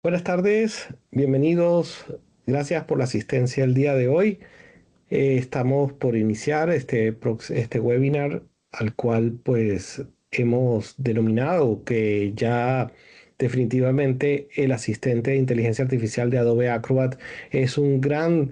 Buenas tardes, bienvenidos. Gracias por la asistencia el día de hoy. Estamos por iniciar este webinar al cual pues hemos denominado que ya definitivamente el asistente de inteligencia artificial de Adobe Acrobat es un gran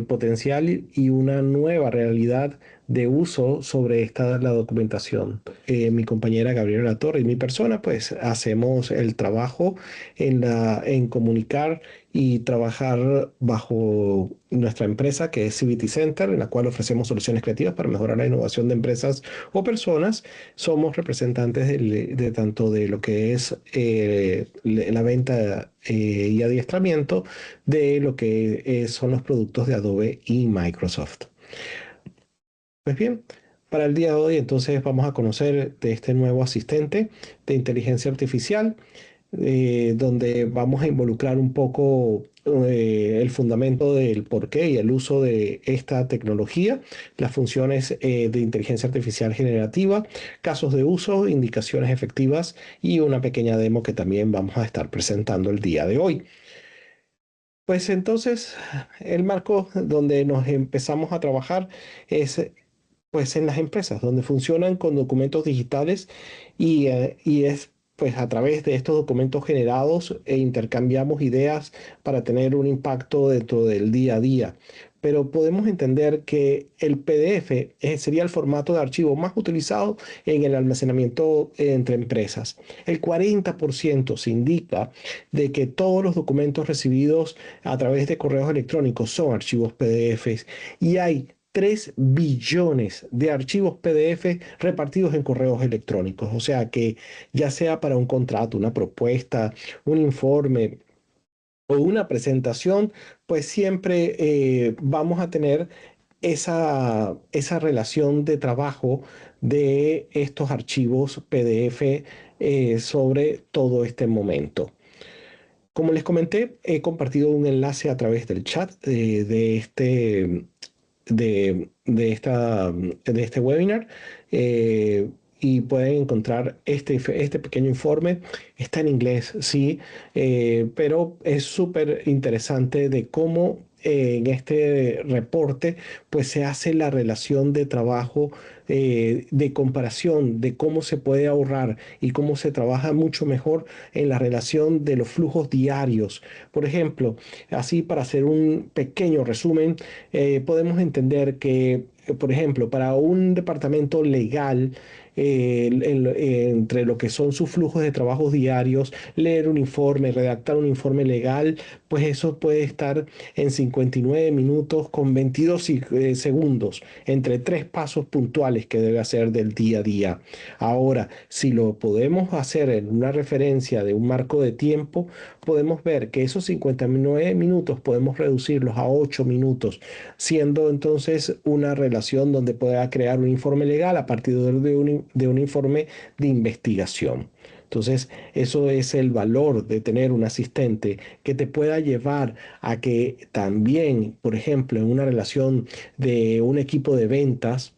potencial y una nueva realidad de uso sobre la documentación. Mi compañera Gabriela Latorre y mi persona pues hacemos el trabajo en comunicar y trabajar bajo nuestra empresa que es CBT Center, en la cual ofrecemos soluciones creativas para mejorar la innovación de empresas o personas. Somos representantes de tanto de lo que es la venta y adiestramiento de lo que son los productos de Adobe y Microsoft. Pues bien, para el día de hoy entonces vamos a conocer de este nuevo asistente de inteligencia artificial donde vamos a involucrar un poco el fundamento del porqué y el uso de esta tecnología, las funciones de inteligencia artificial generativa, casos de uso, indicaciones efectivas y una pequeña demo que también vamos a estar presentando el día de hoy. Pues entonces, el marco donde nos empezamos a trabajar es pues en las empresas, donde funcionan con documentos digitales y es pues a través de estos documentos generados e intercambiamos ideas para tener un impacto dentro del día a día. Pero podemos entender que el PDF sería el formato de archivo más utilizado en el almacenamiento entre empresas. El 40% se indica de que todos los documentos recibidos a través de correos electrónicos son archivos PDFs y hay 3 billones de archivos PDF repartidos en correos electrónicos. O sea que ya sea para un contrato, una propuesta, un informe o una presentación, pues siempre vamos a tener esa relación de trabajo de estos archivos PDF sobre todo este momento. Como les comenté, he compartido un enlace a través del chat de este webinar y pueden encontrar este pequeño informe. Está en inglés, sí, pero es súper interesante de cómo en este reporte pues se hace la relación de trabajo de comparación de cómo se puede ahorrar y cómo se trabaja mucho mejor en la relación de los flujos diarios. Por ejemplo, así para hacer un pequeño resumen, podemos entender que, por ejemplo, para un departamento legal, entre lo que son sus flujos de trabajos diarios, leer un informe, redactar un informe legal, pues eso puede estar en 59 minutos con 22 segundos, entre tres pasos puntuales que debe hacer del día a día. Ahora, si lo podemos hacer en una referencia de un marco de tiempo, podemos ver que esos 59 minutos podemos reducirlos a 8 minutos, siendo entonces una relación donde pueda crear un informe legal a partir de un informe de investigación. Entonces, eso es el valor de tener un asistente que te pueda llevar a que también, por ejemplo, en una relación de un equipo de ventas,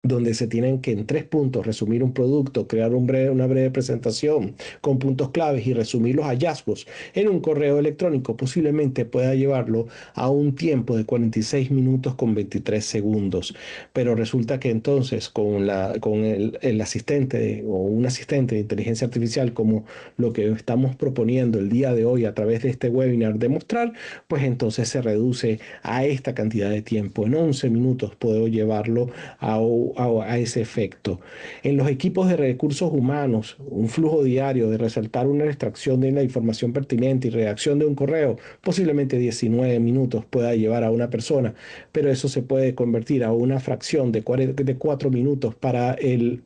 donde se tienen que en 3 puntos resumir un producto, crear una breve presentación con puntos claves y resumir los hallazgos en un correo electrónico, posiblemente pueda llevarlo a un tiempo de 46 minutos con 23 segundos. Pero resulta que entonces con el asistente o un asistente de inteligencia artificial como lo que estamos proponiendo el día de hoy a través de este webinar demostrar, pues entonces se reduce a esta cantidad de tiempo. En 11 minutos puedo llevarlo a, a ese efecto. En los equipos de recursos humanos, un flujo diario de resaltar una extracción de la información pertinente y redacción de un correo, posiblemente 19 minutos pueda llevar a una persona, pero eso se puede convertir a una fracción de 4 minutos para el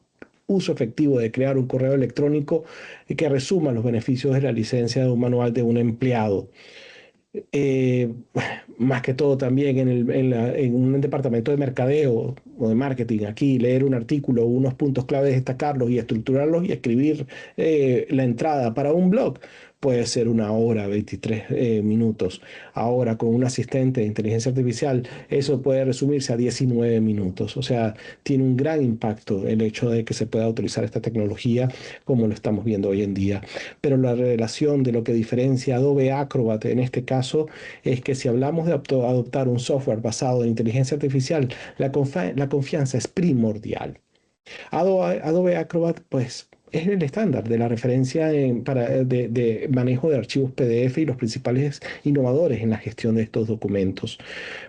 uso efectivo de crear un correo electrónico que resuma los beneficios de la licencia de un manual de un empleado. Eh, Más que todo también en un departamento de mercadeo o de marketing, aquí leer un artículo, unos puntos claves, destacarlos y estructurarlos y escribir la entrada para un blog, puede ser 1 hora, 23 minutos. Ahora, con un asistente de inteligencia artificial, eso puede resumirse a 19 minutos. O sea, tiene un gran impacto el hecho de que se pueda utilizar esta tecnología como lo estamos viendo hoy en día. Pero la revelación de lo que diferencia Adobe Acrobat en este caso es que si hablamos de adoptar un software basado en inteligencia artificial, la confianza es primordial. Adobe Acrobat, pues, es el estándar de la referencia de manejo de archivos PDF y los principales innovadores en la gestión de estos documentos.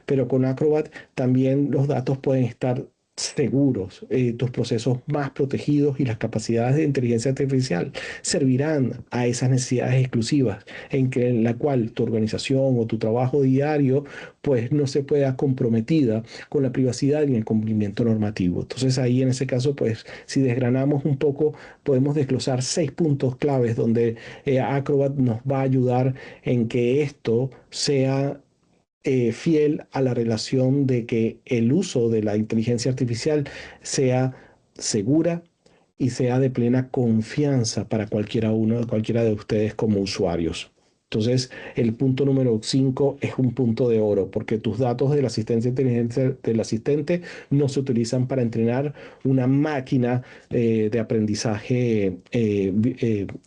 Pero con Acrobat también los datos pueden estar seguros, tus procesos más protegidos y las capacidades de inteligencia artificial servirán a esas necesidades exclusivas en la cual tu organización o tu trabajo diario pues no se pueda comprometida con la privacidad y el cumplimiento normativo. Entonces ahí en ese caso pues si desgranamos un poco podemos desglosar 6 puntos claves donde Acrobat nos va a ayudar en que esto sea fiel a la relación de que el uso de la inteligencia artificial sea segura y sea de plena confianza para cualquiera de ustedes como usuarios. Entonces, el punto número 5 es un punto de oro, porque tus datos de la asistencia inteligente del asistente no se utilizan para entrenar una máquina de aprendizaje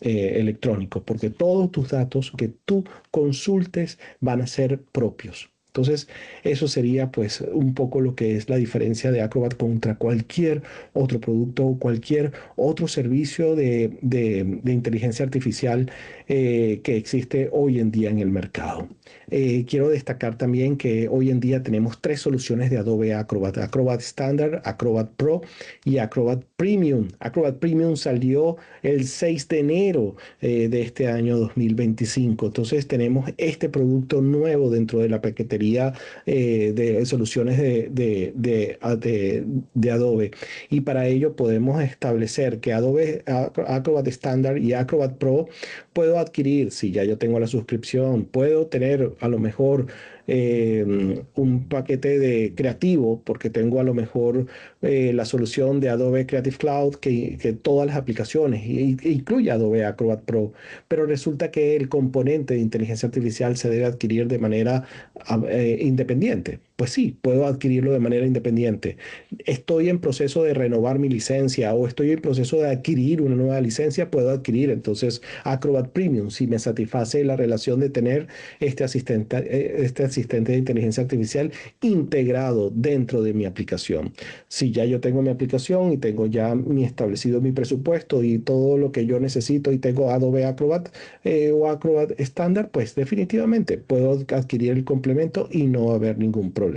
electrónico, porque todos tus datos que tú consultes van a ser propios. Entonces, eso sería pues un poco lo que es la diferencia de Acrobat contra cualquier otro producto o cualquier otro servicio de inteligencia artificial que existe hoy en día en el mercado. Quiero destacar también que hoy en día tenemos 3 soluciones de Adobe Acrobat: Acrobat Standard, Acrobat Pro y Acrobat Premium. Acrobat Premium salió el 6 de enero de este año 2025. Entonces tenemos este producto nuevo dentro de la paquetería de soluciones de Adobe. Y para ello podemos establecer que Adobe Acrobat Standard y Acrobat Pro puedo adquirir, si ya yo tengo la suscripción, puedo tener a lo mejor un paquete de creativo, porque tengo a lo mejor la solución de Adobe Creative Cloud que todas las aplicaciones incluye Adobe Acrobat Pro, pero resulta que el componente de inteligencia artificial se debe adquirir de manera independiente. Pues sí, puedo adquirirlo de manera independiente. Estoy en proceso de renovar mi licencia o estoy en proceso de adquirir una nueva licencia, puedo adquirir entonces Acrobat Premium si me satisface la relación de tener este asistente de inteligencia artificial integrado dentro de mi aplicación. Si ya yo tengo mi aplicación y tengo ya establecido mi presupuesto y todo lo que yo necesito y tengo Adobe Acrobat o Acrobat estándar, pues definitivamente puedo adquirir el complemento y no va a haber ningún problema.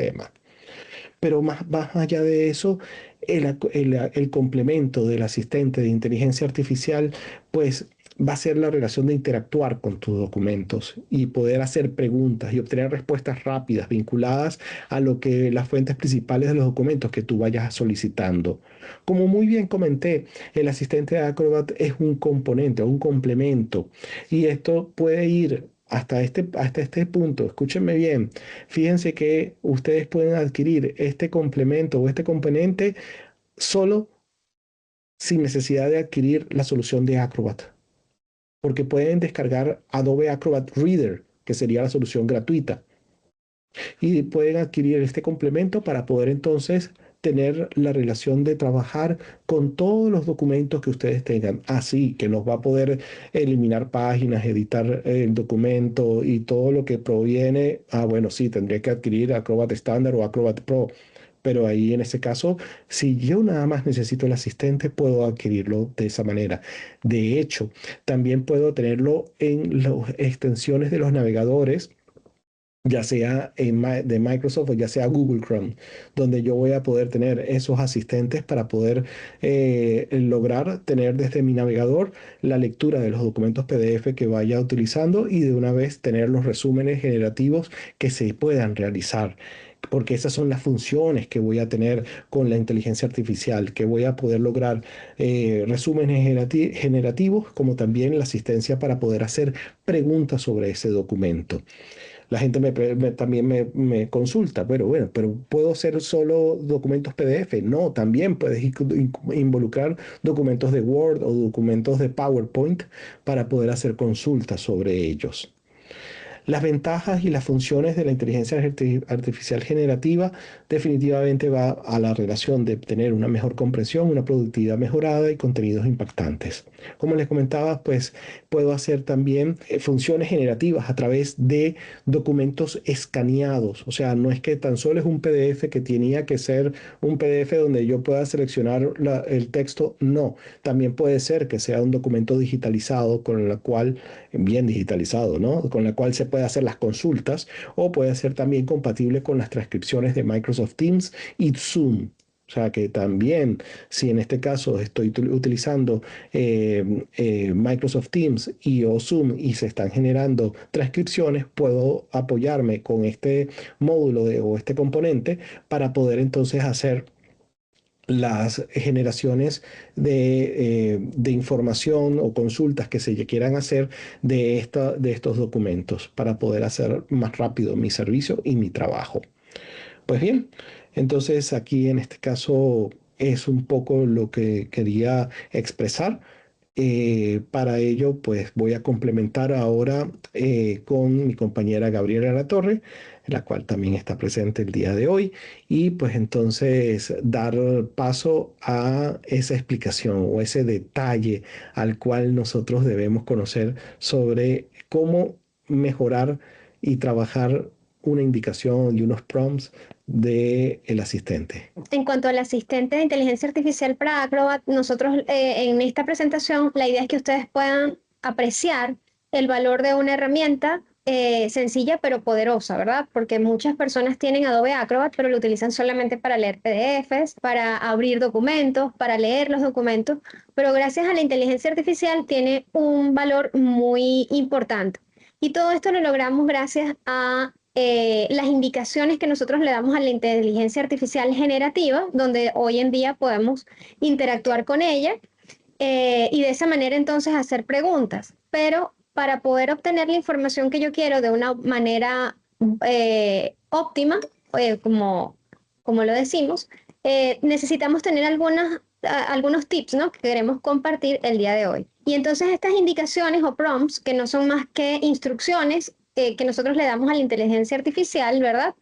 Pero más allá de eso, el complemento del asistente de inteligencia artificial, pues va a ser la relación de interactuar con tus documentos y poder hacer preguntas y obtener respuestas rápidas vinculadas a lo que las fuentes principales de los documentos que tú vayas solicitando. Como muy bien comenté, el asistente de Acrobat es un componente o un complemento y esto puede ir hasta este punto. Escúchenme bien. Fíjense que ustedes pueden adquirir este complemento o este componente solo sin necesidad de adquirir la solución de Acrobat, porque pueden descargar Adobe Acrobat Reader, que sería la solución gratuita, y pueden adquirir este complemento para poder entonces tener la relación de trabajar con todos los documentos que ustedes tengan. Así que nos va a poder eliminar páginas, editar el documento y todo lo que proviene. Bueno, sí, tendría que adquirir Acrobat Standard o Acrobat Pro. Pero ahí en ese caso, si yo nada más necesito el asistente, puedo adquirirlo de esa manera. De hecho, también puedo tenerlo en las extensiones de los navegadores, ya sea de Microsoft o ya sea Google Chrome, donde yo voy a poder tener esos asistentes para poder lograr tener desde mi navegador la lectura de los documentos PDF que vaya utilizando y de una vez tener los resúmenes generativos que se puedan realizar. Porque esas son las funciones que voy a tener con la inteligencia artificial, que voy a poder lograr resúmenes generativos, como también la asistencia para poder hacer preguntas sobre ese documento. La gente también me consulta, pero ¿puedo hacer solo documentos PDF? No, también puedes involucrar documentos de Word o documentos de PowerPoint para poder hacer consultas sobre ellos. Las ventajas y las funciones de la inteligencia artificial generativa definitivamente va a la relación de tener una mejor comprensión, una productividad mejorada y contenidos impactantes. Como les comentaba, pues puedo hacer también funciones generativas a través de documentos escaneados. O sea, no es que tan solo es un PDF que tenía que ser un PDF donde yo pueda seleccionar el texto. No, también puede ser que sea un documento digitalizado con la cual, bien digitalizado, ¿no? Con la cual se puede hacer las consultas, o puede ser también compatible con las transcripciones de Microsoft Teams y Zoom. O sea que también, si en este caso estoy utilizando Microsoft Teams o Zoom y se están generando transcripciones, puedo apoyarme con este módulo o este componente para poder entonces hacer las generaciones de información o consultas que se quieran hacer de estos documentos para poder hacer más rápido mi servicio y mi trabajo. Pues bien, entonces aquí en este caso es un poco lo que quería expresar. Para ello, pues voy a complementar ahora con mi compañera Gabriela Latorre, la cual también está presente el día de hoy, y pues entonces dar paso a esa explicación o ese detalle al cual nosotros debemos conocer sobre cómo mejorar y trabajar una indicación y unos prompts del asistente. En cuanto al asistente de inteligencia artificial para Acrobat, nosotros en esta presentación la idea es que ustedes puedan apreciar el valor de una herramienta sencilla pero poderosa, ¿verdad? Porque muchas personas tienen Adobe Acrobat, pero lo utilizan solamente para leer PDFs, para abrir documentos, para leer los documentos, pero gracias a la inteligencia artificial tiene un valor muy importante. Y todo esto lo logramos gracias a las indicaciones que nosotros le damos a la inteligencia artificial generativa, donde hoy en día podemos interactuar con ella y de esa manera entonces hacer preguntas. Pero para poder obtener la información que yo quiero de una manera óptima, como lo decimos, necesitamos tener algunos tips, ¿no?, que queremos compartir el día de hoy. Y entonces estas indicaciones o prompts, que no son más que instrucciones que nosotros le damos a la inteligencia artificial, ¿verdad?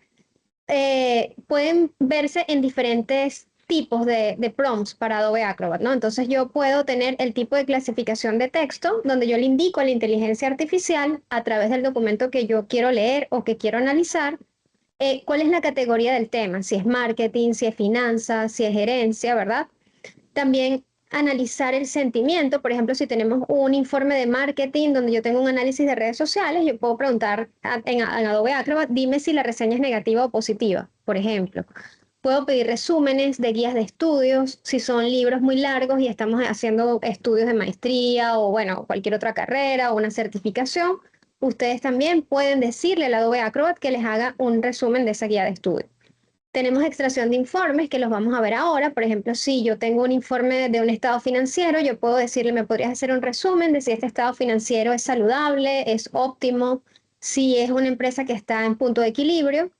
Pueden verse en diferentes tipos de prompts para Adobe Acrobat, ¿no? Entonces yo puedo tener el tipo de clasificación de texto, donde yo le indico a la inteligencia artificial, a través del documento que yo quiero leer o que quiero analizar, cuál es la categoría del tema, si es marketing, si es finanzas, si es gerencia, ¿verdad? También analizar el sentimiento. Por ejemplo, si tenemos un informe de marketing donde yo tengo un análisis de redes sociales, yo puedo preguntar en Adobe Acrobat, dime si la reseña es negativa o positiva, por ejemplo. Puedo pedir resúmenes de guías de estudios, si son libros muy largos y estamos haciendo estudios de maestría o, bueno, cualquier otra carrera o una certificación. Ustedes también pueden decirle al Adobe Acrobat que les haga un resumen de esa guía de estudio. Tenemos extracción de informes que los vamos a ver ahora. Por ejemplo, si yo tengo un informe de un estado financiero, yo puedo decirle, ¿me podrías hacer un resumen de si este estado financiero es saludable, es óptimo, si es una empresa que está en punto de equilibrio?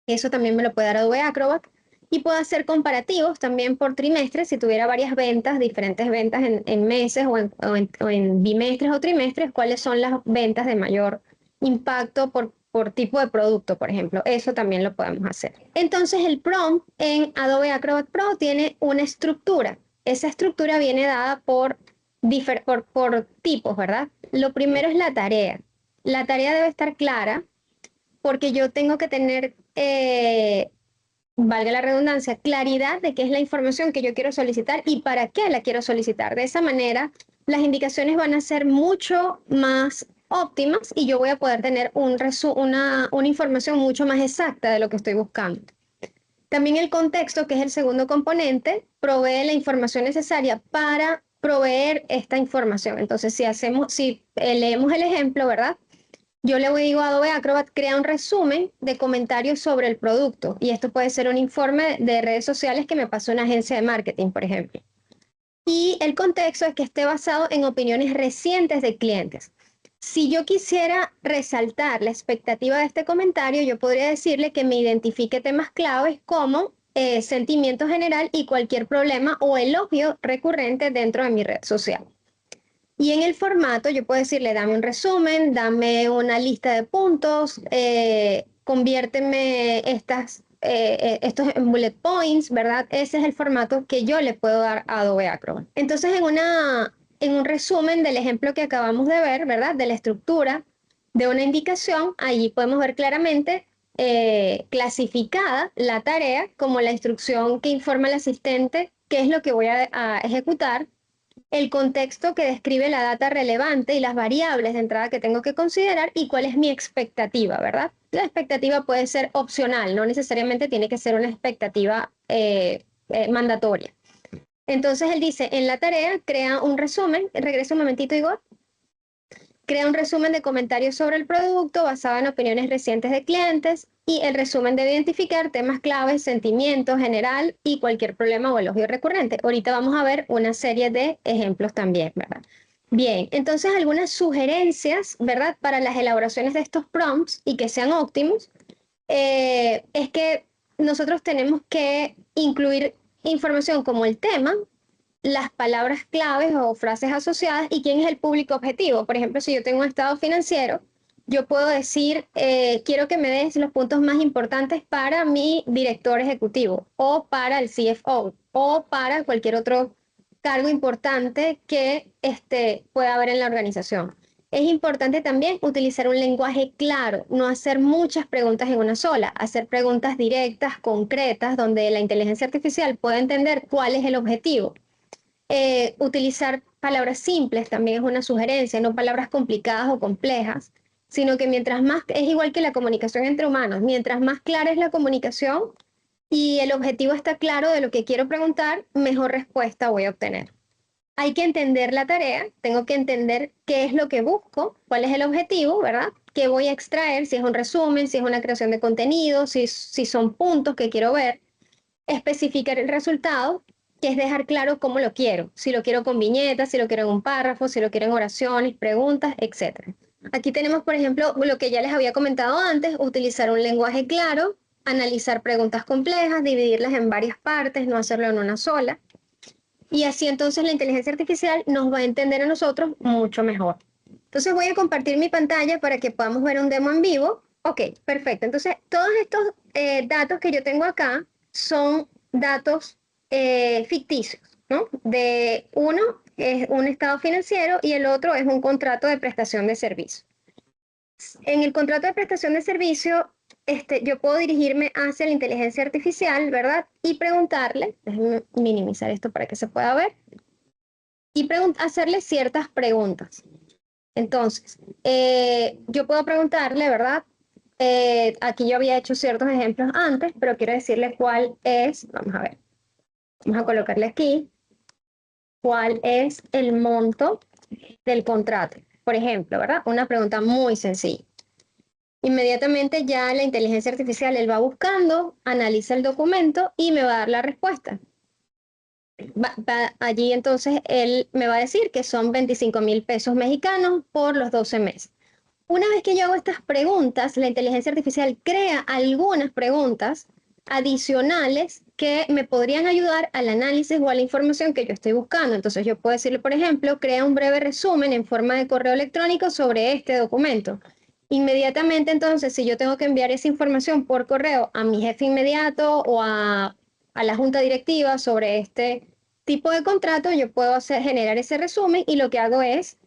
Eso también me lo puede dar Adobe Acrobat. Y puedo hacer comparativos también por trimestre, si tuviera varias ventas, diferentes ventas en meses o en bimestres o trimestres, cuáles son las ventas de mayor impacto por tipo de producto, por ejemplo. Eso también lo podemos hacer. Entonces el prompt en Adobe Acrobat Pro tiene una estructura. Esa estructura viene dada por tipos, ¿verdad? Lo primero es la tarea. La tarea debe estar clara porque yo tengo que tener, valga la redundancia, claridad de qué es la información que yo quiero solicitar y para qué la quiero solicitar. De esa manera, las indicaciones van a ser mucho más óptimas y yo voy a poder tener una información mucho más exacta de lo que estoy buscando. También el contexto, que es el segundo componente, provee la información necesaria para proveer esta información. Entonces, si leemos el ejemplo, ¿verdad? Yo le digo a Adobe Acrobat, crea un resumen de comentarios sobre el producto. Y esto puede ser un informe de redes sociales que me pasó una agencia de marketing, por ejemplo. Y el contexto es que esté basado en opiniones recientes de clientes. Si yo quisiera resaltar la expectativa de este comentario, yo podría decirle que me identifique temas claves como sentimiento general y cualquier problema o elogio recurrente dentro de mi red social. Y en el formato yo puedo decirle, dame un resumen, dame una lista de puntos, conviérteme estos en bullet points, ¿verdad? Ese es el formato que yo le puedo dar a Adobe Acrobat. Entonces, en un resumen del ejemplo que acabamos de ver, ¿verdad? De la estructura de una indicación, allí podemos ver claramente clasificada la tarea como la instrucción que informa al asistente qué es lo que voy a ejecutar, el contexto que describe la data relevante y las variables de entrada que tengo que considerar y cuál es mi expectativa, ¿verdad? La expectativa puede ser opcional, no necesariamente tiene que ser una expectativa mandatoria. Entonces él dice, en la tarea crea un resumen, regresa un momentito Igor, crea un resumen de comentarios sobre el producto basado en opiniones recientes de clientes y el resumen debe identificar temas claves, sentimientos general y cualquier problema o elogio recurrente. Ahorita vamos a ver una serie de ejemplos también, ¿verdad? Bien, entonces algunas sugerencias, ¿verdad? Para las elaboraciones de estos prompts y que sean óptimos, es que nosotros tenemos que incluir información como el tema, las palabras claves o frases asociadas y quién es el público objetivo. Por ejemplo, si yo tengo un estado financiero, yo puedo decir, quiero que me des los puntos más importantes para mi director ejecutivo o para el CFO o para cualquier otro cargo importante que pueda haber en la organización. Es importante también utilizar un lenguaje claro, no hacer muchas preguntas en una sola, hacer preguntas directas, concretas, donde la inteligencia artificial pueda entender cuál es el objetivo. Utilizar palabras simples también es una sugerencia, no palabras complicadas o complejas, sino que mientras más, es igual que la comunicación entre humanos, mientras más clara es la comunicación y el objetivo está claro de lo que quiero preguntar, mejor respuesta voy a obtener. Hay que entender la tarea, tengo que entender qué es lo que busco, cuál es el objetivo, ¿verdad? ¿Qué voy a extraer? Si es un resumen, si es una creación de contenido, si son puntos que quiero ver, especificar el resultado, que es dejar claro cómo lo quiero, si lo quiero con viñetas, si lo quiero en un párrafo, si lo quiero en oraciones, preguntas, etc. Aquí tenemos, por ejemplo, lo que ya les había comentado antes, utilizar un lenguaje claro, analizar preguntas complejas, dividirlas en varias partes, no hacerlo en una sola. Y así entonces la inteligencia artificial nos va a entender a nosotros mucho mejor. Entonces voy a compartir mi pantalla para que podamos ver un demo en vivo. Ok, perfecto. Entonces todos estos datos que yo tengo acá son datos ficticios, ¿no? De uno es un estado financiero y el otro es un contrato de prestación de servicio. En el contrato de prestación de servicio, yo puedo dirigirme hacia la inteligencia artificial, ¿verdad? Y preguntarle, déjenme minimizar esto para que se pueda ver, y hacerle ciertas preguntas. Entonces, yo puedo preguntarle, ¿verdad? Aquí yo había hecho ciertos ejemplos antes, pero quiero decirle cuál es, vamos a ver, vamos a colocarle aquí, cuál es el monto del contrato. Por ejemplo, ¿verdad? Una pregunta muy sencilla. Inmediatamente ya la inteligencia artificial, él va buscando, analiza el documento y me va a dar la respuesta. Allí entonces él me va a decir que son 25,000 pesos mexicanos por los 12 meses. Una vez que yo hago estas preguntas, la inteligencia artificial crea algunas preguntas adicionales que me podrían ayudar al análisis o a la información que yo estoy buscando. Entonces yo puedo decirle, por ejemplo, crea un breve resumen en forma de correo electrónico sobre este documento. Inmediatamente entonces, si yo tengo que enviar esa información por correo a mi jefe inmediato o a la junta directiva sobre este tipo de contrato, yo puedo generar ese resumen y lo que hago es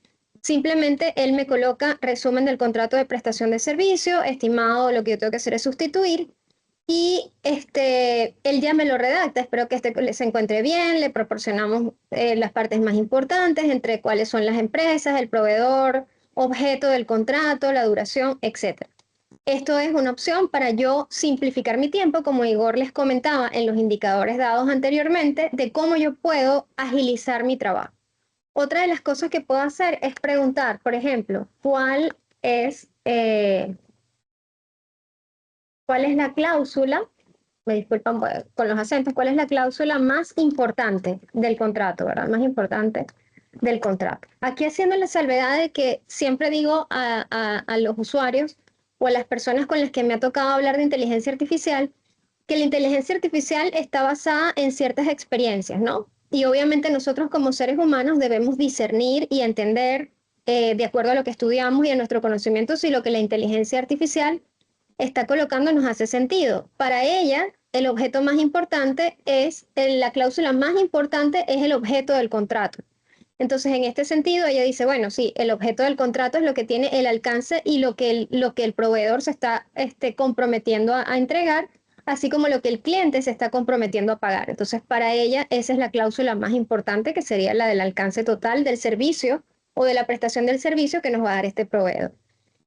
simplemente él me coloca resumen del contrato de prestación de servicio, estimado, lo que yo tengo que hacer es sustituir y él ya me lo redacta. Espero que se encuentre bien, le proporcionamos las partes más importantes, entre cuáles son las empresas, el proveedor, objeto del contrato, la duración, etc. Esto es una opción para yo simplificar mi tiempo, como Igor les comentaba en los indicadores dados anteriormente, de cómo yo puedo agilizar mi trabajo. Otra de las cosas que puedo hacer es preguntar, por ejemplo, ¿cuál es la cláusula? Me disculpan con los acentos. ¿Cuál es la cláusula más importante del contrato, verdad? Más importante del contrato. Aquí haciendo la salvedad de que siempre digo a los usuarios o a las personas con las que me ha tocado hablar de inteligencia artificial, que la inteligencia artificial está basada en ciertas experiencias, ¿no? Y obviamente nosotros como seres humanos debemos discernir y entender, de acuerdo a lo que estudiamos y a nuestro conocimiento, si lo que la inteligencia artificial está colocando nos hace sentido. Para ella, el objeto más importante es, la cláusula más importante es el objeto del contrato. Entonces, en este sentido, ella dice, bueno, sí, el objeto del contrato es lo que tiene el alcance y lo que el proveedor se está comprometiendo a entregar, así como lo que el cliente se está comprometiendo a pagar. Entonces, para ella, esa es la cláusula más importante, que sería la del alcance total del servicio o de la prestación del servicio que nos va a dar este proveedor.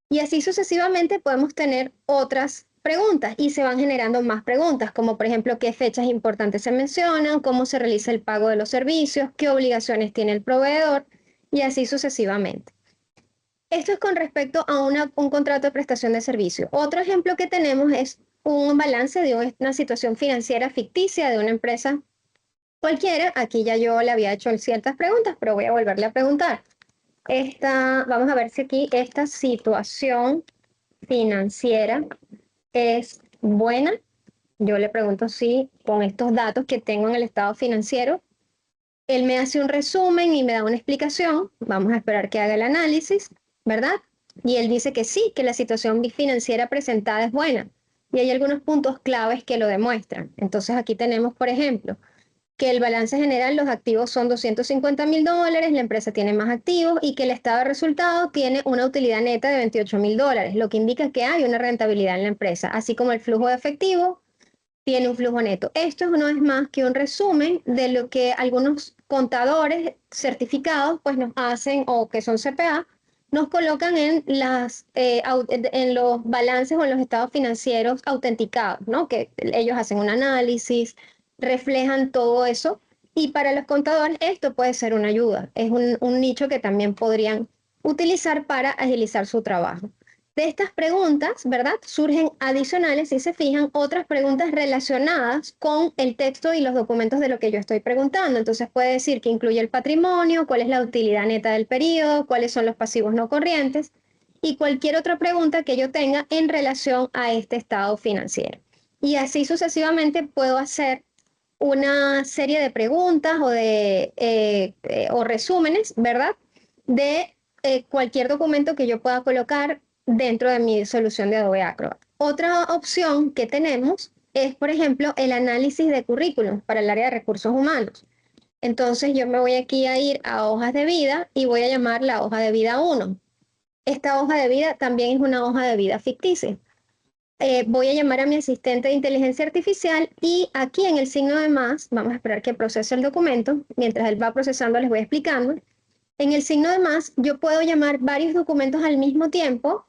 Y así sucesivamente podemos tener otras preguntas y se van generando más preguntas, como por ejemplo qué fechas importantes se mencionan, cómo se realiza el pago de los servicios, qué obligaciones tiene el proveedor y así sucesivamente. Esto es con respecto a un contrato de prestación de servicio. Otro ejemplo que tenemos es un balance de una situación financiera ficticia de una empresa cualquiera. Aquí ya yo le había hecho ciertas preguntas, pero voy a volverle a preguntar. Vamos a ver si aquí esta situación financiera es buena. Yo le pregunto si con estos datos que tengo en el estado financiero, él me hace un resumen y me da una explicación. Vamos a esperar que haga el análisis, ¿verdad? Y él dice que sí, que la situación financiera presentada es buena. Y hay algunos puntos claves que lo demuestran. Entonces aquí tenemos, por ejemplo, que el balance general, los activos son $250.000, la empresa tiene más activos y que el estado de resultados tiene una utilidad neta de $28.000, lo que indica que hay una rentabilidad en la empresa, así como el flujo de efectivo tiene un flujo neto. Esto no es más que un resumen de lo que algunos contadores certificados pues nos hacen, o que son CPA, nos colocan en los balances o en los estados financieros autenticados, ¿no? Que ellos hacen un análisis, reflejan todo eso, y para los contadores esto puede ser una ayuda. Es un nicho que también podrían utilizar para agilizar su trabajo. De estas preguntas, ¿verdad? Surgen adicionales, si se fijan, otras preguntas relacionadas con el texto y los documentos de lo que yo estoy preguntando. Entonces puede decir que incluye el patrimonio, cuál es la utilidad neta del periodo, cuáles son los pasivos no corrientes y cualquier otra pregunta que yo tenga en relación a este estado financiero. Y así sucesivamente puedo hacer una serie de preguntas o resúmenes, ¿verdad? De cualquier documento que yo pueda colocar dentro de mi solución de Adobe Acrobat. Otra opción que tenemos es, por ejemplo, el análisis de currículum para el área de recursos humanos. Entonces yo me voy aquí a ir a hojas de vida y voy a llamar la hoja de vida 1. Esta hoja de vida también es una hoja de vida ficticia. Voy a llamar a mi asistente de inteligencia artificial y aquí en el signo de más, vamos a esperar que procese el documento. Mientras él va procesando les voy explicando. En el signo de más yo puedo llamar varios documentos al mismo tiempo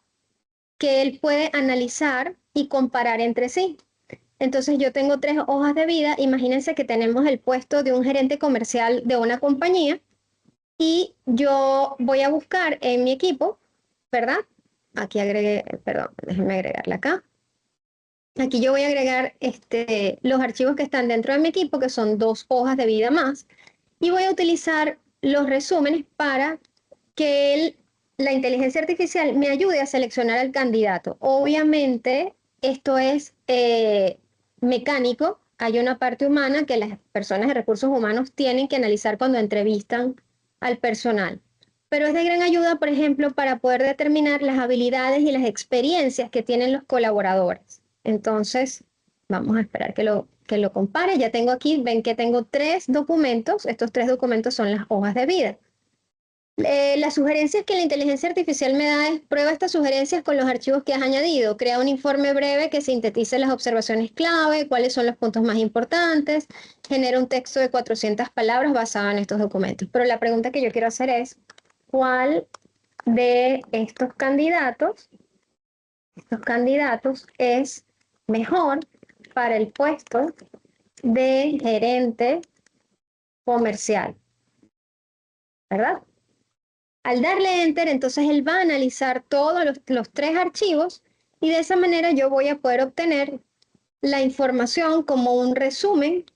que él puede analizar y comparar entre sí. Entonces yo tengo 3 hojas de vida. Imagínense que tenemos el puesto de un gerente comercial de una compañía y yo voy a buscar en mi equipo, ¿verdad? Aquí agregué, perdón, déjenme agregarla acá. Aquí yo voy a agregar los archivos que están dentro de mi equipo, que son 2 hojas de vida más, y voy a utilizar los resúmenes para que la inteligencia artificial me ayude a seleccionar al candidato. Obviamente, esto es mecánico. Hay una parte humana que las personas de recursos humanos tienen que analizar cuando entrevistan al personal. Pero es de gran ayuda, por ejemplo, para poder determinar las habilidades y las experiencias que tienen los colaboradores. Entonces, vamos a esperar que lo compare. Ya tengo aquí, ven que tengo 3 documentos. Estos 3 documentos son las hojas de vida. Las sugerencias que la inteligencia artificial me da es: prueba estas sugerencias con los archivos que has añadido, crea un informe breve que sintetice las observaciones clave, cuáles son los puntos más importantes, genera un texto de 400 palabras basado en estos documentos. Pero la pregunta que yo quiero hacer es, ¿cuál de estos candidatos es mejor para el puesto de gerente comercial? ¿Verdad? Al darle Enter, entonces él va a analizar todos los 3 archivos y de esa manera yo voy a poder obtener la información como un resumen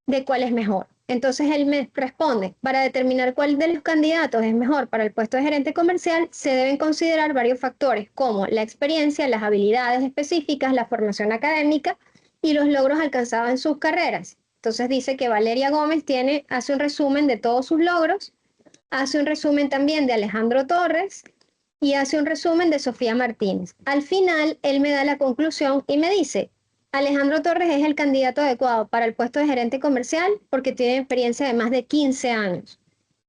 de cuál es mejor. Entonces él me responde, para determinar cuál de los candidatos es mejor para el puesto de gerente comercial, se deben considerar varios factores como la experiencia, las habilidades específicas, la formación académica y los logros alcanzados en sus carreras. Entonces dice que Valeria Gómez hace un resumen de todos sus logros, hace un resumen también de Alejandro Torres y hace un resumen de Sofía Martínez. Al final, él me da la conclusión y me dice, Alejandro Torres es el candidato adecuado para el puesto de gerente comercial porque tiene experiencia de más de 15 años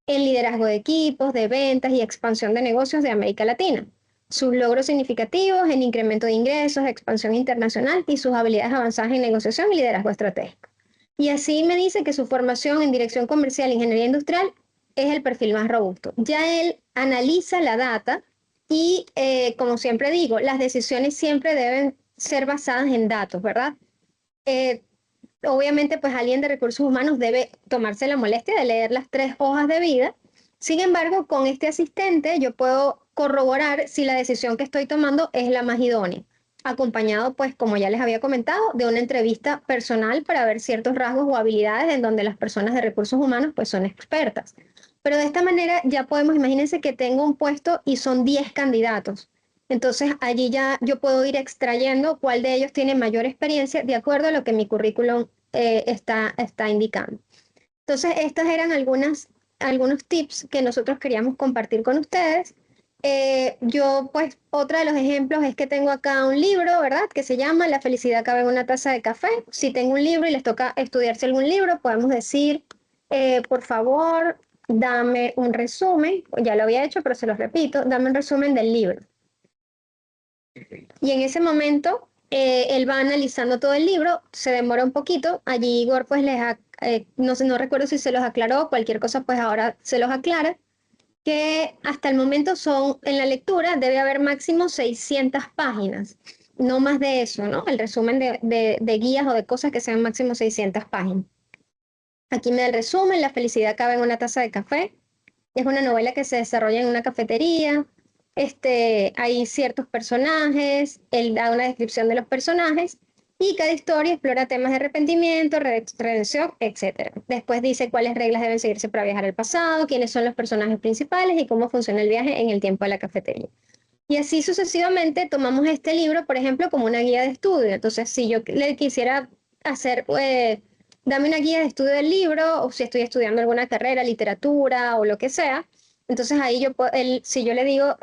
en liderazgo de equipos, de ventas y expansión de negocios de América Latina. Sus logros significativos en incremento de ingresos, expansión internacional y sus habilidades avanzadas en negociación y liderazgo estratégico. Y así me dice que su formación en dirección comercial e ingeniería industrial es el perfil más robusto. Ya él analiza la data y, como siempre digo, las decisiones siempre deben ser basadas en datos, ¿verdad? Obviamente, pues alguien de recursos humanos debe tomarse la molestia de leer las 3 hojas de vida. Sin embargo, con este asistente yo puedo corroborar si la decisión que estoy tomando es la más idónea, acompañado, pues, como ya les había comentado, de una entrevista personal para ver ciertos rasgos o habilidades en donde las personas de recursos humanos, pues, son expertas. Pero de esta manera ya podemos, imagínense que tengo un puesto y son 10 candidatos. Entonces allí ya yo puedo ir extrayendo cuál de ellos tiene mayor experiencia de acuerdo a lo que mi currículum está indicando. Entonces estos eran algunos tips que nosotros queríamos compartir con ustedes. Yo, pues, otro de los ejemplos es que tengo acá un libro, ¿verdad? Que se llama La felicidad cabe en una taza de café. Si tengo un libro y les toca estudiarse algún libro, podemos decir, por favor, dame un resumen. Ya lo había hecho, pero se los repito, dame un resumen del libro. Y en ese momento, él va analizando todo el libro, se demora un poquito. Allí Igor, pues, no sé, no recuerdo si se los aclaró, cualquier cosa, pues ahora se los aclara que hasta el momento en la lectura debe haber máximo 600 páginas, no más de eso, ¿no? El resumen de guías o de cosas que sean máximo 600 páginas. Aquí me da el resumen, La felicidad cabe en una taza de café. Es una novela que se desarrolla en una cafetería. Hay ciertos personajes, él da una descripción de los personajes y cada historia explora temas de arrepentimiento, redención, etc. Después dice cuáles reglas deben seguirse para viajar al pasado, quiénes son los personajes principales y cómo funciona el viaje en el tiempo de la cafetería. Y así sucesivamente tomamos este libro, por ejemplo, como una guía de estudio. Entonces, si yo le quisiera hacer, dame una guía de estudio del libro, o si estoy estudiando alguna carrera, literatura o lo que sea, entonces ahí si yo le digo,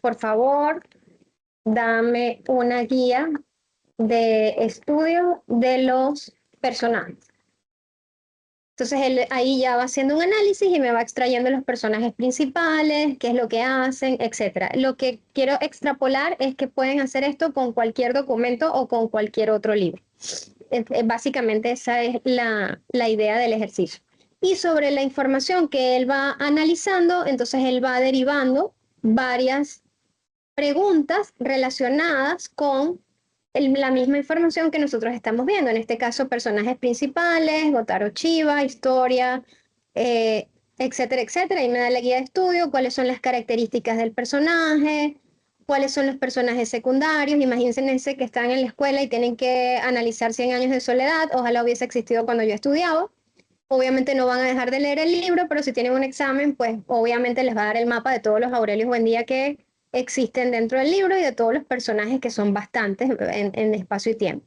por favor, dame una guía de estudio de los personajes. Entonces él ahí ya va haciendo un análisis y me va extrayendo los personajes principales, qué es lo que hacen, etc. Lo que quiero extrapolar es que pueden hacer esto con cualquier documento o con cualquier otro libro. Básicamente esa es la idea del ejercicio. Y sobre la información que él va analizando, entonces él va derivando varias preguntas relacionadas con la misma información que nosotros estamos viendo. En este caso, personajes principales, Gotaro Chiba, historia, etcétera, etcétera. Y me da la guía de estudio, cuáles son las características del personaje, cuáles son los personajes secundarios. Imagínense que están en la escuela y tienen que analizar 100 años de soledad. Ojalá hubiese existido cuando yo estudiaba. Obviamente no van a dejar de leer el libro, pero si tienen un examen, pues obviamente les va a dar el mapa de todos los Aurelios Buendía que existen dentro del libro y de todos los personajes que son bastantes en espacio y tiempo.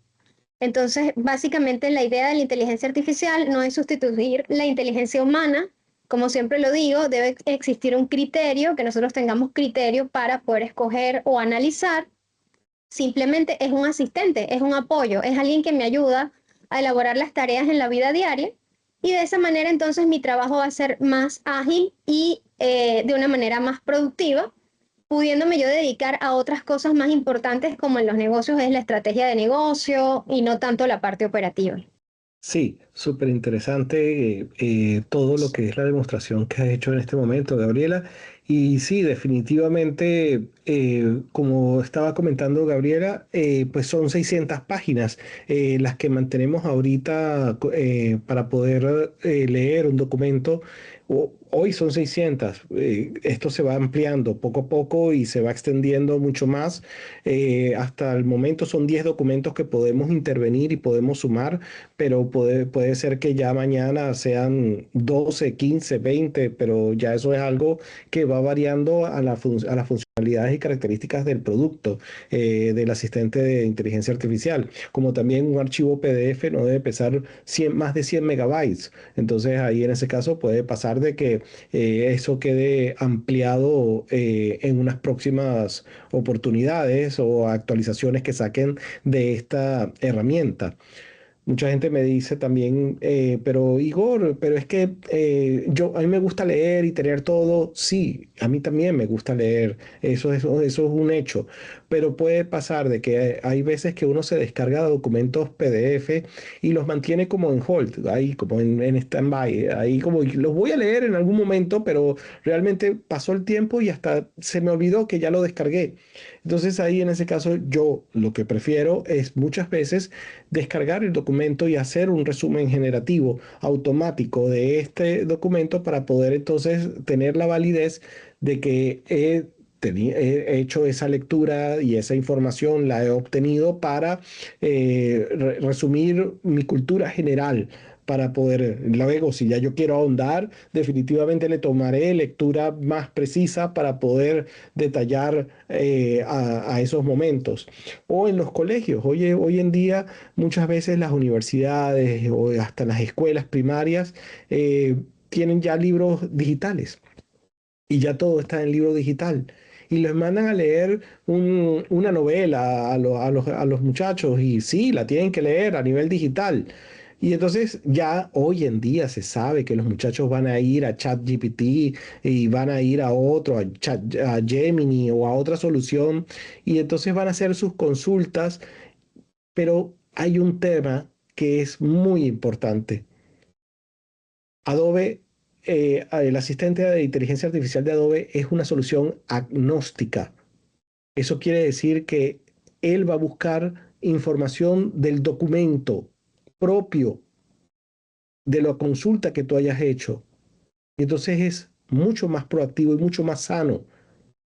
Entonces, básicamente la idea de la inteligencia artificial no es sustituir la inteligencia humana. Como siempre lo digo, debe existir un criterio, que nosotros tengamos criterio para poder escoger o analizar. Simplemente es un asistente, es un apoyo, es alguien que me ayuda a elaborar las tareas en la vida diaria y de esa manera entonces mi trabajo va a ser más ágil y de una manera más productiva, pudiéndome yo dedicar a otras cosas más importantes como en los negocios es la estrategia de negocio y no tanto la parte operativa. Sí, súper interesante todo lo que es la demostración que has hecho en este momento, Gabriela. Y sí, definitivamente, como estaba comentando Gabriela, pues son 600 páginas las que mantenemos ahorita para poder leer un documento Hoy son 600. Esto se va ampliando poco a poco y se va extendiendo mucho más. Hasta el momento son 10 documentos que podemos intervenir y podemos sumar, pero puede ser que ya mañana sean 12, 15, 20, pero ya eso es algo que va variando a las funcionalidades y características del producto del asistente de inteligencia artificial. Como también un archivo PDF no debe pesar 100, más de 100 megabytes. Entonces ahí en ese caso puede pasar de que eso quede ampliado en unas próximas oportunidades o actualizaciones que saquen de esta herramienta. Mucha gente me dice también, pero Igor, pero es que a mí me gusta leer y tener todo. Sí, a mí también me gusta leer, eso es un hecho. Pero puede pasar de que hay veces que uno se descarga documentos PDF y los mantiene como en hold, ahí como en stand-by, ahí como los voy a leer en algún momento, pero realmente pasó el tiempo y hasta se me olvidó que ya lo descargué. Entonces ahí en ese caso yo lo que prefiero es muchas veces descargar el documento y hacer un resumen generativo automático de este documento para poder entonces tener la validez de que he hecho esa lectura y esa información la he obtenido para resumir mi cultura general, para poder, luego, si ya yo quiero ahondar, definitivamente le tomaré lectura más precisa para poder detallar a esos momentos. O en los colegios. Hoy en día muchas veces las universidades o hasta las escuelas primarias tienen ya libros digitales y ya todo está en libro digital. Y les mandan a leer una novela a los muchachos y sí, la tienen que leer a nivel digital. Y entonces ya hoy en día se sabe que los muchachos van a ir a ChatGPT y van a ir a otro, a Gemini o a otra solución, y entonces van a hacer sus consultas, pero hay un tema que es muy importante. Adobe, el asistente de inteligencia artificial de Adobe es una solución agnóstica. Eso quiere decir que él va a buscar información del documento propio de la consulta que tú hayas hecho. Y entonces es mucho más proactivo y mucho más sano.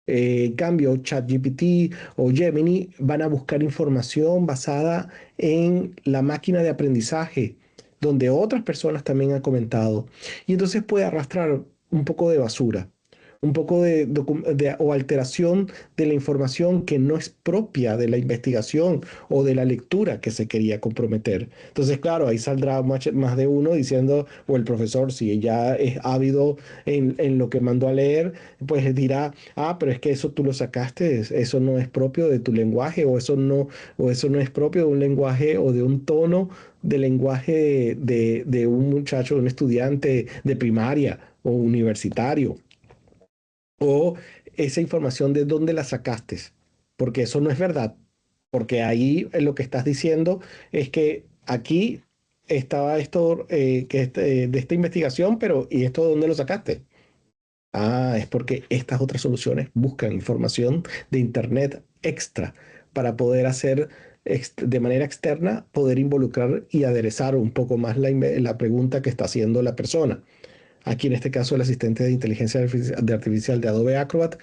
En cambio, ChatGPT o Gemini van a buscar información basada en la máquina de aprendizaje, donde otras personas también han comentado. Y entonces puede arrastrar un poco de basura, un poco o alteración de la información que no es propia de la investigación o de la lectura que se quería comprometer. Entonces, claro, ahí saldrá más de uno diciendo, o el profesor, si ya es ávido en lo que mandó a leer, pues dirá, ah, pero es que eso tú lo sacaste, eso no es propio de tu lenguaje, o eso no es propio de un lenguaje o de un tono de lenguaje de un muchacho, de un estudiante de primaria o universitario, o esa información de dónde la sacaste, porque eso no es verdad, porque ahí lo que estás diciendo es que aquí estaba esto de esta investigación, pero ¿y esto de dónde lo sacaste? Ah, es porque estas otras soluciones buscan información de Internet extra para poder hacer de manera externa, poder involucrar y aderezar un poco más la pregunta que está haciendo la persona. Aquí en este caso el asistente de inteligencia artificial de Adobe Acrobat,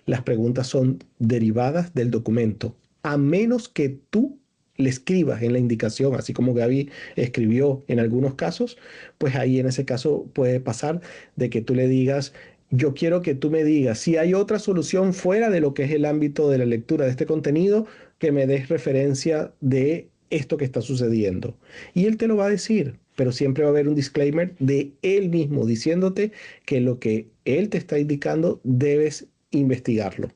las preguntas son derivadas del documento, a menos que tú le escribas en la indicación, así como Gaby escribió en algunos casos, pues ahí en ese caso puede pasar de que tú le digas, yo quiero que tú me digas si hay otra solución fuera de lo que es el ámbito de la lectura de este contenido, que me des referencia de esto que está sucediendo. Y él te lo va a decir, pero siempre va a haber un disclaimer de él mismo diciéndote que lo que él te está indicando debes investigarlo,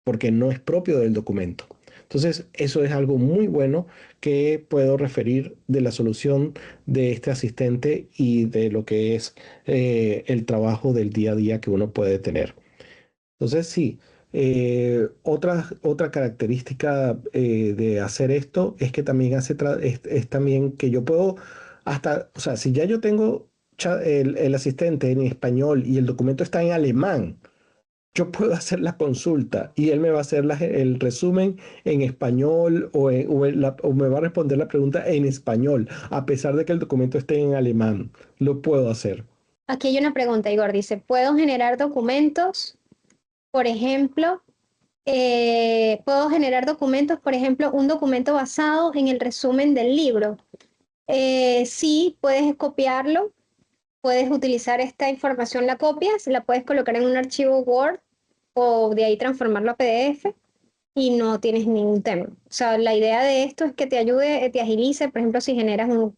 porque no es propio del documento. Entonces, eso es algo muy bueno que puedo referir de la solución de este asistente y de lo que es el trabajo del día a día que uno puede tener. Entonces, sí, otra característica de hacer esto es que también es también que yo puedo hasta, o sea, si ya yo tengo el asistente en español y el documento está en alemán, yo puedo hacer la consulta y él me va a hacer el resumen en español o me va a responder la pregunta en español, a pesar de que el documento esté en alemán. Lo puedo hacer. Aquí hay una pregunta, Igor. Dice, ¿puedo generar documentos? Por ejemplo, un documento basado en el resumen del libro. Sí, puedes copiarlo, puedes utilizar esta información, la copias, la puedes colocar en un archivo Word o de ahí transformarlo a PDF y no tienes ningún tema. O sea, la idea de esto es que te ayude, te agilice, por ejemplo, si generas un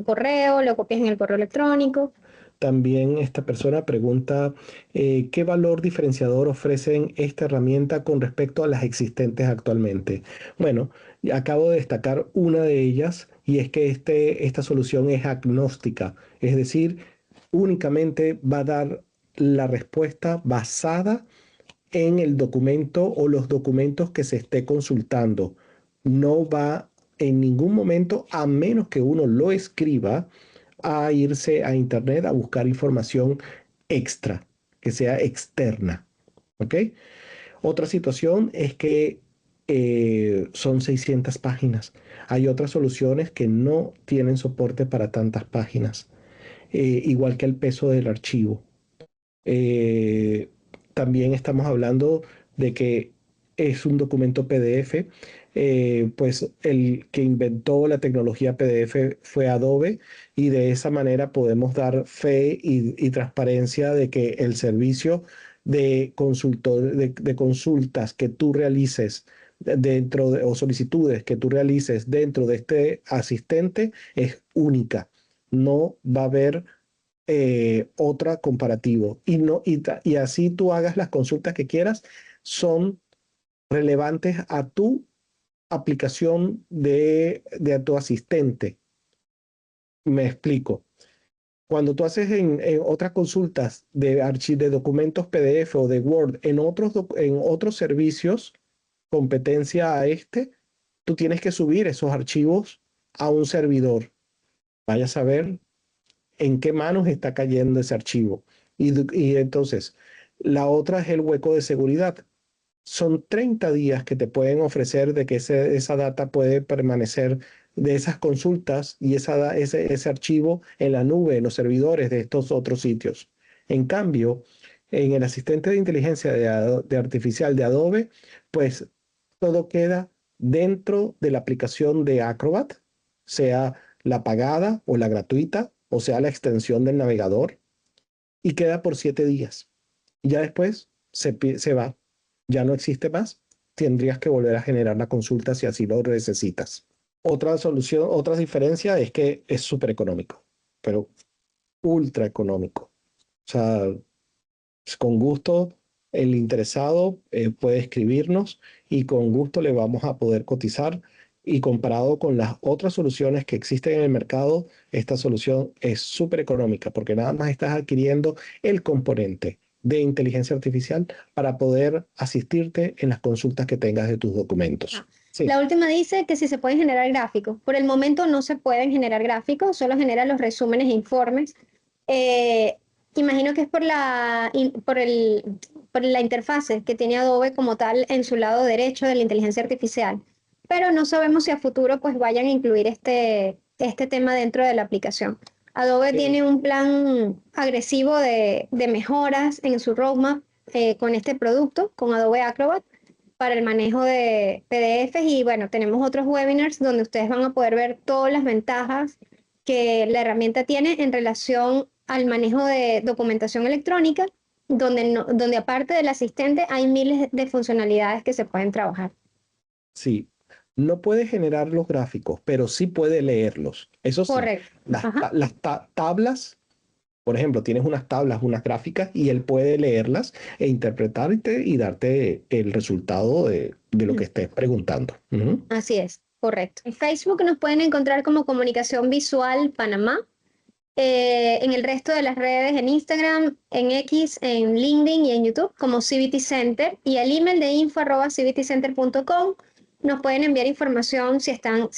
correo, lo copias en el correo electrónico. También esta persona pregunta ¿qué valor diferenciador ofrecen esta herramienta con respecto a las existentes actualmente? Bueno, acabo de destacar una de ellas y es que esta solución es agnóstica, es decir, únicamente va a dar la respuesta basada en el documento o los documentos que se esté consultando. No va en ningún momento, a menos que uno lo escriba, a irse a internet a buscar información extra, que sea externa. ¿Ok? Otra situación es que son 600 páginas. Hay otras soluciones que no tienen soporte para tantas páginas, igual que el peso del archivo. Eh, También estamos hablando de que es un documento PDF, pues el que inventó la tecnología PDF fue Adobe y de esa manera podemos dar fe y transparencia de que el servicio de consultas que tú realices o solicitudes que tú realices dentro de este asistente es única. No va a haber otra comparativo. Y así tú hagas las consultas que quieras, son relevantes a tu aplicación de tu asistente. Me explico. Cuando tú haces en otras consultas de documentos PDF o de Word en otros servicios, competencia a tú tienes que subir esos archivos a un servidor. Vaya a saber en qué manos está cayendo ese archivo. Y entonces, la otra es el hueco de seguridad. Son 30 días que te pueden ofrecer de que esa data puede permanecer de esas consultas y ese archivo en la nube, en los servidores de estos otros sitios. En cambio, en el asistente de inteligencia de artificial de Adobe, pues todo queda dentro de la aplicación de Acrobat, sea la pagada o la gratuita, o sea la extensión del navegador, y queda por 7 días. Y ya después se va, ya no existe más. Tendrías que volver a generar la consulta si así lo necesitas. Otra solución, otra diferencia es que es súper económico, pero ultra económico. O sea, con gusto, el interesado puede escribirnos y con gusto le vamos a poder cotizar. Y comparado con las otras soluciones que existen en el mercado, esta solución es súper económica porque nada más estás adquiriendo el componente de inteligencia artificial para poder asistirte en las consultas que tengas de tus documentos. Sí. La última dice que si se pueden generar gráficos. Por el momento no se pueden generar gráficos, solo generan los resúmenes e informes. Imagino que es por la interfase que tiene Adobe como tal en su lado derecho de la inteligencia artificial. Pero no sabemos si a futuro pues vayan a incluir este tema dentro de la aplicación. Adobe tiene un plan agresivo de mejoras en su roadmap con este producto, con Adobe Acrobat, para el manejo de PDFs y bueno, tenemos otros webinars donde ustedes van a poder ver todas las ventajas que la herramienta tiene en relación al manejo de documentación electrónica, donde aparte del asistente hay miles de funcionalidades que se pueden trabajar. Sí, no puede generar los gráficos, pero sí puede leerlos. Eso sí, Correcto. tablas, por ejemplo, tienes unas tablas, unas gráficas, y él puede leerlas e interpretarte y darte el resultado de lo que estés preguntando. Así es, correcto. En Facebook nos pueden encontrar como Comunicación Visual Panamá. En el resto de las redes, en Instagram, en X, en LinkedIn y en YouTube, como CBT Center, y el email de info@cbtcenter.com. Nos pueden enviar información si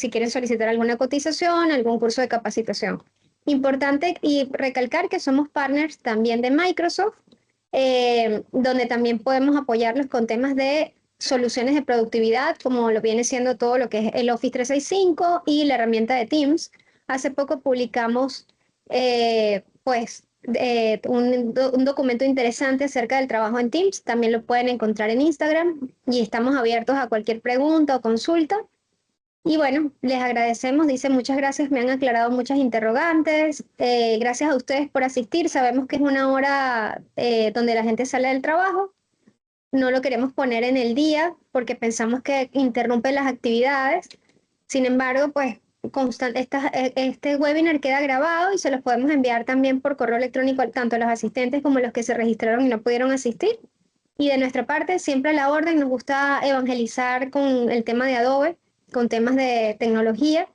quieren solicitar alguna cotización, algún curso de capacitación. Importante y recalcar que somos partners también de Microsoft, donde también podemos apoyarlos con temas de soluciones de productividad, como lo viene siendo todo lo que es el Office 365 y la herramienta de Teams. Hace poco publicamos pues un documento interesante acerca del trabajo en Teams. También lo pueden encontrar en Instagram y estamos abiertos a cualquier pregunta o consulta. Y bueno, les agradecemos, dice muchas gracias, me han aclarado muchas interrogantes. Gracias a ustedes por asistir. Sabemos que es una hora donde la gente sale del trabajo. No lo queremos poner en el día porque pensamos que interrumpe las actividades. Sin embargo, pues este webinar queda grabado y se los podemos enviar también por correo electrónico tanto a los asistentes como a los que se registraron y no pudieron asistir. Y de nuestra parte, siempre a la orden, nos gusta evangelizar con el tema de Adobe, con temas de tecnología.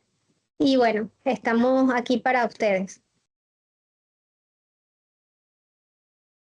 Y bueno, estamos aquí para ustedes.